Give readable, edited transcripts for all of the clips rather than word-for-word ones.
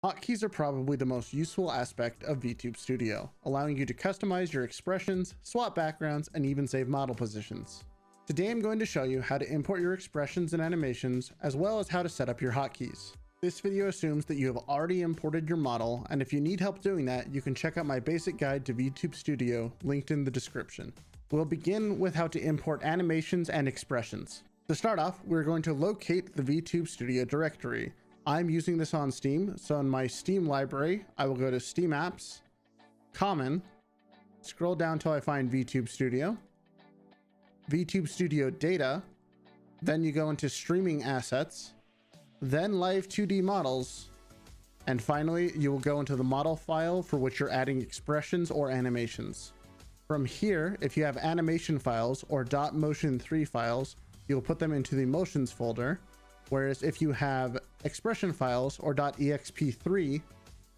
Hotkeys are probably the most useful aspect of Vtube Studio, allowing you to customize your expressions, swap backgrounds, and even save model positions. Today I'm going to show you how to import your expressions and animations, as well as how to set up your hotkeys. This video assumes that you have already imported your model, and if you need help doing that, you can check out my basic guide to Vtube Studio, linked in the description. We'll begin with how to import animations and expressions. To start off, we're going to locate the Vtube Studio directory. I'm using this on Steam, so in my Steam library, I will go to Steam Apps, Common, scroll down till I find Vtube Studio, Vtube Studio Data, then you go into Streaming Assets, then Live 2D Models, and finally, you will go into the model file for which you're adding expressions or animations. From here, if you have animation files or .motion3 files, you'll put them into the Motions folder. Whereas if you have expression files or .exp3,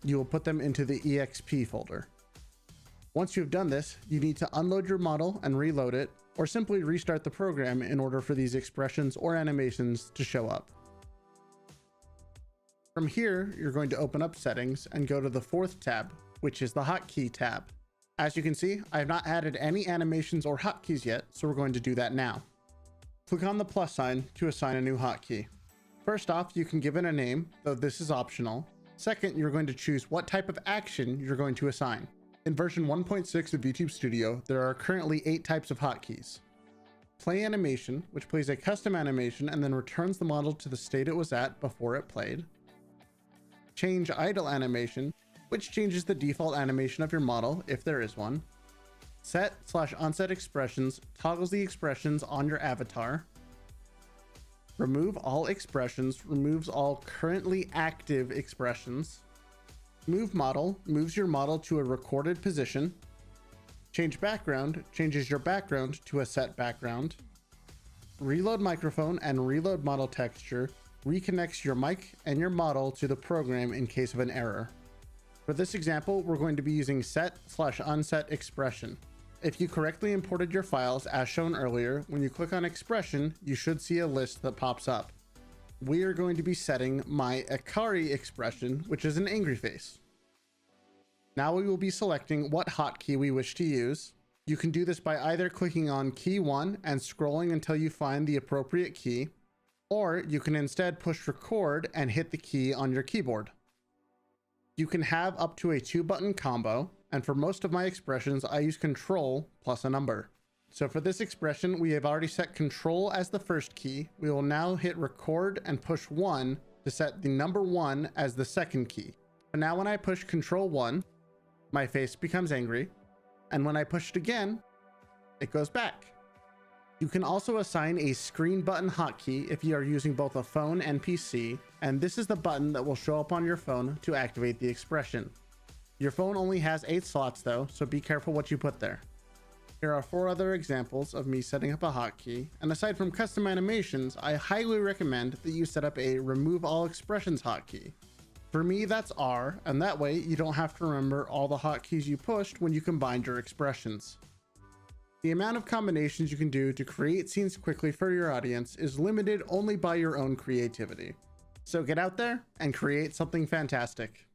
you will put them into the exp folder. Once you've done this, you need to unload your model and reload it, or simply restart the program in order for these expressions or animations to show up. From here, you're going to open up Settings and go to the fourth tab, which is the Hotkey tab. As you can see, I have not added any animations or hotkeys yet, so we're going to do that now. Click on the plus sign to assign a new hotkey. First off, you can give it a name, though this is optional. Second, you're going to choose what type of action you're going to assign. In version 1.6 of Vtube Studio, there are currently 8 types of hotkeys. Play animation, which plays a custom animation and then returns the model to the state it was at before it played. Change idle animation, which changes the default animation of your model, if there is one. Set/unset expressions toggles the expressions on your avatar. Remove all expressions removes all currently active expressions. Move model moves your model to a recorded position. Change background changes your background to a set background. Reload microphone and reload model texture reconnects your mic and your model to the program in case of an error. For this example, we're going to be using set/unset expression. If you correctly imported your files as shown earlier, when you click on expression, you should see a list that pops up. We are going to be setting my Akari expression, which is an angry face. Now we will be selecting what hotkey we wish to use. You can do this by either clicking on key 1 and scrolling until you find the appropriate key, or you can instead push record and hit the key on your keyboard. You can have up to a 2-button combo, and for most of my expressions, I use control plus a number. So for this expression, we have already set control as the first key. We will now hit record and push 1 to set the number 1 as the second key. And now when I push control 1, my face becomes angry, and when I push it again, it goes back. You can also assign a screen button hotkey if you are using both a phone and PC, and this is the button that will show up on your phone to activate the expression. Your phone only has 8 slots though, so be careful what you put there. Here are 4 other examples of me setting up a hotkey, and aside from custom animations, I highly recommend that you set up a remove all expressions hotkey. For me, that's R, and that way you don't have to remember all the hotkeys you pushed when you combined your expressions. The amount of combinations you can do to create scenes quickly for your audience is limited only by your own creativity. So get out there and create something fantastic.